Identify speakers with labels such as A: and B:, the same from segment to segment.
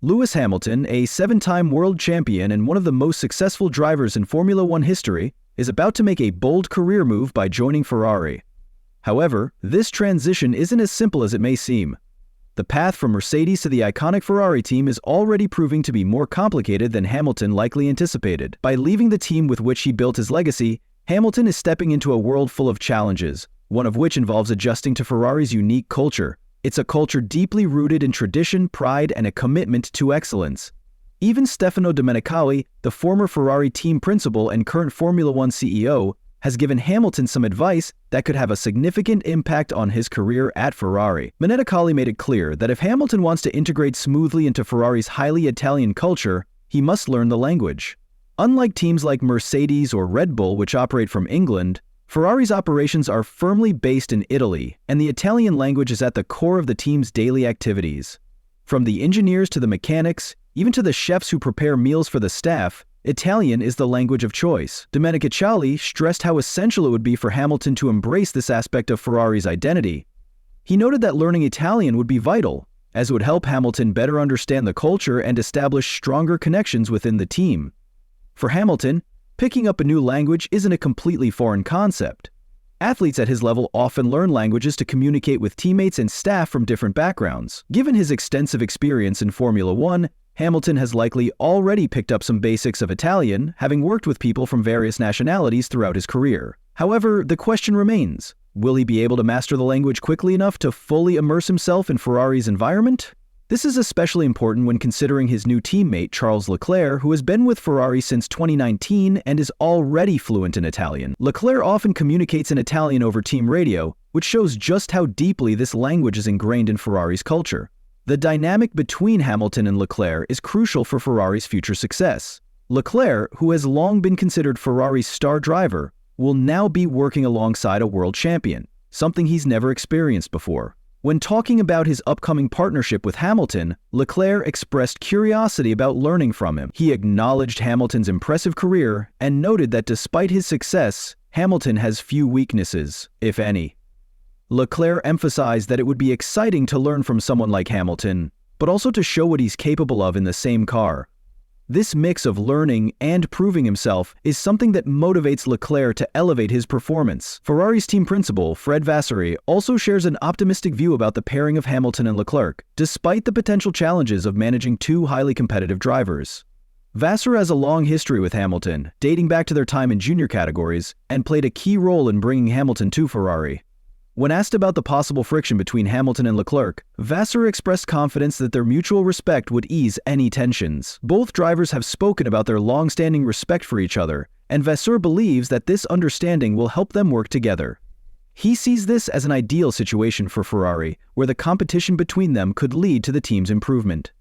A: Lewis Hamilton, a 7-time world champion and one of the most successful drivers in Formula One history, is about to make a bold career move by joining Ferrari. However, this transition isn't as simple as it may seem. The path from Mercedes to the iconic Ferrari team is already proving to be more complicated than Hamilton likely anticipated. By leaving the team with which he built his legacy, Hamilton is stepping into a world full of challenges, one of which involves adjusting to Ferrari's unique culture. It's a culture deeply rooted in tradition, pride, and a commitment to excellence. Even Stefano Domenicali, the former Ferrari team principal and current Formula One CEO, has given Hamilton some advice that could have a significant impact on his career at Ferrari. Domenicali made it clear that if Hamilton wants to integrate smoothly into Ferrari's highly Italian culture, he must learn the language. Unlike teams like Mercedes or Red Bull, which operate from England, Ferrari's operations are firmly based in Italy, and the Italian language is at the core of the team's daily activities. From the engineers to the mechanics, even to the chefs who prepare meals for the staff, Italian is the language of choice. Domenicali stressed how essential it would be for Hamilton to embrace this aspect of Ferrari's identity. He noted that learning Italian would be vital, as it would help Hamilton better understand the culture and establish stronger connections within the team. For Hamilton, picking up a new language isn't a completely foreign concept. Athletes at his level often learn languages to communicate with teammates and staff from different backgrounds. Given his extensive experience in Formula One, Hamilton has likely already picked up some basics of Italian, having worked with people from various nationalities throughout his career. However, the question remains, will he be able to master the language quickly enough to fully immerse himself in Ferrari's environment? This is especially important when considering his new teammate Charles Leclerc, who has been with Ferrari since 2019 and is already fluent in Italian. Leclerc often communicates in Italian over team radio, which shows just how deeply this language is ingrained in Ferrari's culture. The dynamic between Hamilton and Leclerc is crucial for Ferrari's future success. Leclerc, who has long been considered Ferrari's star driver, will now be working alongside a world champion, something he's never experienced before. When talking about his upcoming partnership with Hamilton, Leclerc expressed curiosity about learning from him. He acknowledged Hamilton's impressive career and noted that despite his success, Hamilton has few weaknesses, if any. Leclerc emphasized that it would be exciting to learn from someone like Hamilton, but also to show what he's capable of in the same car. This mix of learning and proving himself is something that motivates Leclerc to elevate his performance. Ferrari's team principal, Fred Vasseur, also shares an optimistic view about the pairing of Hamilton and Leclerc, despite the potential challenges of managing two highly competitive drivers. Vasseur has a long history with Hamilton, dating back to their time in junior categories, and played a key role in bringing Hamilton to Ferrari. When asked about the possible friction between Hamilton and Leclerc, Vasseur expressed confidence that their mutual respect would ease any tensions. Both drivers have spoken about their long-standing respect for each other, and Vasseur believes that this understanding will help them work together. He sees this as an ideal situation for Ferrari, where the competition between them could lead to the team's improvement.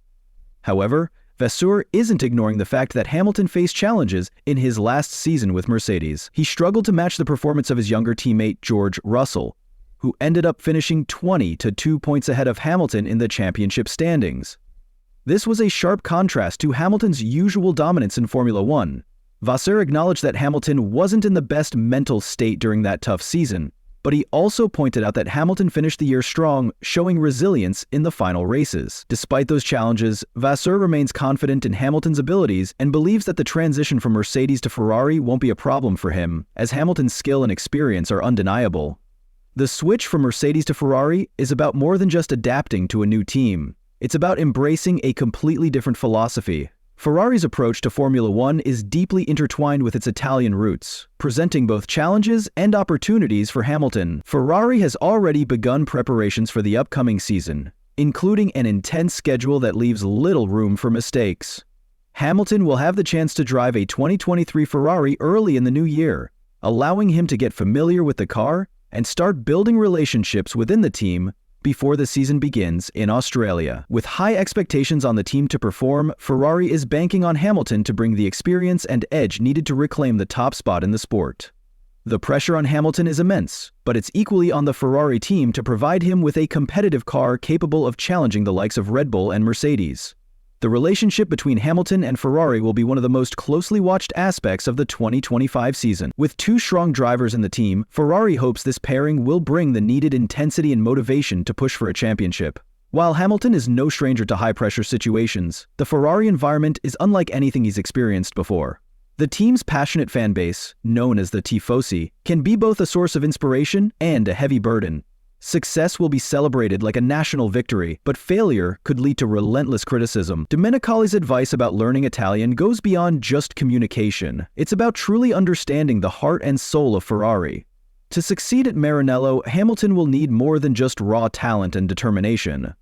A: However, Vasseur isn't ignoring the fact that Hamilton faced challenges in his last season with Mercedes. He struggled to match the performance of his younger teammate George Russell, who ended up finishing 2 points ahead of Hamilton in the championship standings. This was a sharp contrast to Hamilton's usual dominance in Formula One. Vasseur acknowledged that Hamilton wasn't in the best mental state during that tough season, but he also pointed out that Hamilton finished the year strong, showing resilience in the final races. Despite those challenges, Vasseur remains confident in Hamilton's abilities and believes that the transition from Mercedes to Ferrari won't be a problem for him, as Hamilton's skill and experience are undeniable. The switch from Mercedes to Ferrari is about more than just adapting to a new team. It's about embracing a completely different philosophy. Ferrari's approach to Formula One is deeply intertwined with its Italian roots, presenting both challenges and opportunities for Hamilton. Ferrari has already begun preparations for the upcoming season, including an intense schedule that leaves little room for mistakes. Hamilton will have the chance to drive a 2023 Ferrari early in the new year, allowing him to get familiar with the car and start building relationships within the team before the season begins in Australia. With high expectations on the team to perform, Ferrari is banking on Hamilton to bring the experience and edge needed to reclaim the top spot in the sport. The pressure on Hamilton is immense, but it's equally on the Ferrari team to provide him with a competitive car capable of challenging the likes of Red Bull and Mercedes. The relationship between Hamilton and Ferrari will be one of the most closely watched aspects of the 2025 season. With two strong drivers in the team, Ferrari hopes this pairing will bring the needed intensity and motivation to push for a championship. While Hamilton is no stranger to high-pressure situations, the Ferrari environment is unlike anything he's experienced before. The team's passionate fan base, known as the Tifosi, can be both a source of inspiration and a heavy burden. Success will be celebrated like a national victory, but failure could lead to relentless criticism. Domenicali's advice about learning Italian goes beyond just communication. It's about truly understanding the heart and soul of Ferrari. To succeed at Maranello, Hamilton will need more than just raw talent and determination.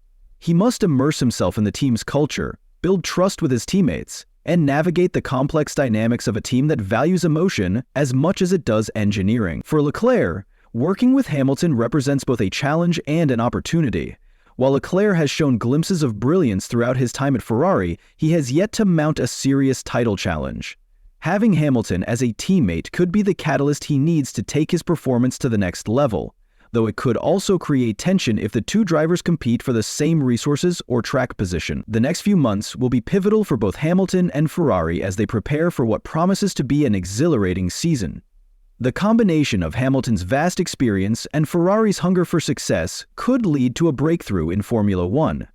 A: He must immerse himself in the team's culture, build trust with his teammates, and navigate the complex dynamics of a team that values emotion as much as it does engineering. For Leclerc, working with Hamilton represents both a challenge and an opportunity. While Leclerc has shown glimpses of brilliance throughout his time at Ferrari, he has yet to mount a serious title challenge. Having Hamilton as a teammate could be the catalyst he needs to take his performance to the next level, though it could also create tension if the two drivers compete for the same resources or track position. The next few months will be pivotal for both Hamilton and Ferrari as they prepare for what promises to be an exhilarating season. The combination of Hamilton's vast experience and Ferrari's hunger for success could lead to a breakthrough in Formula One.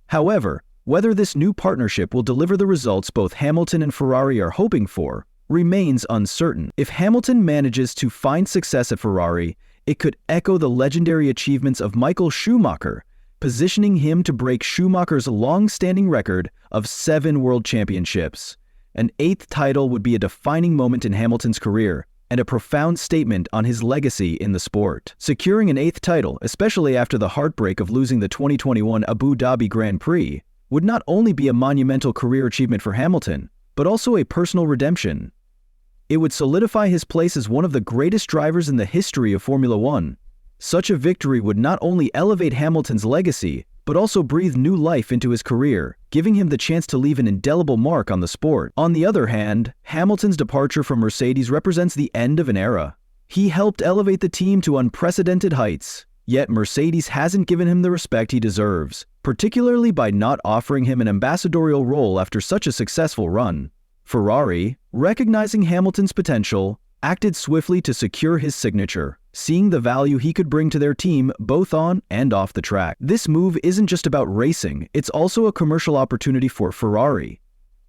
A: However, whether this new partnership will deliver the results both Hamilton and Ferrari are hoping for remains uncertain. If Hamilton manages to find success at Ferrari, it could echo the legendary achievements of Michael Schumacher, positioning him to break Schumacher's long-standing record of 7 world championships. An 8th title would be a defining moment in Hamilton's career, and a profound statement on his legacy in the sport. Securing an 8th title, especially after the heartbreak of losing the 2021 Abu Dhabi Grand Prix, would not only be a monumental career achievement for Hamilton, but also a personal redemption. It would solidify his place as one of the greatest drivers in the history of Formula One. Such a victory would not only elevate Hamilton's legacy, but also breathe new life into his career, giving him the chance to leave an indelible mark on the sport. On the other hand, Hamilton's departure from Mercedes represents the end of an era. He helped elevate the team to unprecedented heights, yet Mercedes hasn't given him the respect he deserves, particularly by not offering him an ambassadorial role after such a successful run. Ferrari, recognizing Hamilton's potential, acted swiftly to secure his signature, seeing the value he could bring to their team both on and off the track. This move isn't just about racing, it's also a commercial opportunity for Ferrari.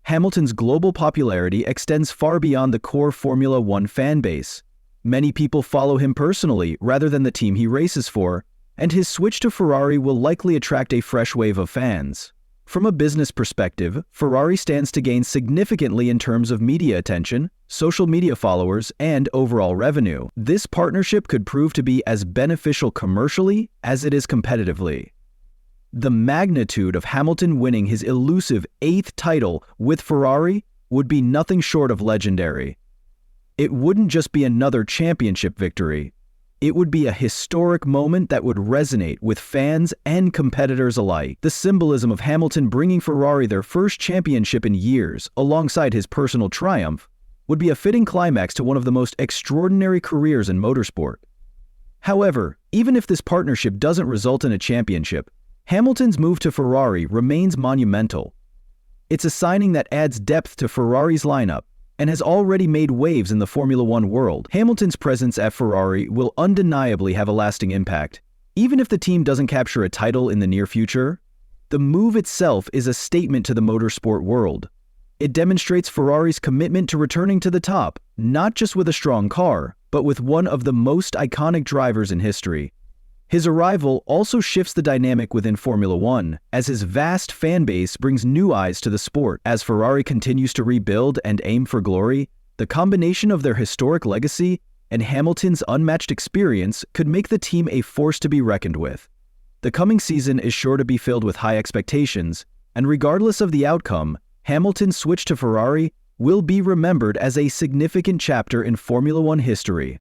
A: Hamilton's global popularity extends far beyond the core Formula One fan base. Many people follow him personally rather than the team he races for, and his switch to Ferrari will likely attract a fresh wave of fans. From a business perspective, Ferrari stands to gain significantly in terms of media attention, social media followers, and overall revenue. This partnership could prove to be as beneficial commercially as it is competitively. The magnitude of Hamilton winning his elusive 8th title with Ferrari would be nothing short of legendary. It wouldn't just be another championship victory. It would be a historic moment that would resonate with fans and competitors alike. The symbolism of Hamilton bringing Ferrari their first championship in years, alongside his personal triumph, would be a fitting climax to one of the most extraordinary careers in motorsport. However, even if this partnership doesn't result in a championship, Hamilton's move to Ferrari remains monumental. It's a signing that adds depth to Ferrari's lineup, and has already made waves in the Formula One world. Hamilton's presence at Ferrari will undeniably have a lasting impact. Even if the team doesn't capture a title in the near future, the move itself is a statement to the motorsport world. It demonstrates Ferrari's commitment to returning to the top, not just with a strong car, but with one of the most iconic drivers in history. His arrival also shifts the dynamic within Formula One, as his vast fan base brings new eyes to the sport. As Ferrari continues to rebuild and aim for glory, the combination of their historic legacy and Hamilton's unmatched experience could make the team a force to be reckoned with. The coming season is sure to be filled with high expectations, and regardless of the outcome, Hamilton's switch to Ferrari will be remembered as a significant chapter in Formula One history.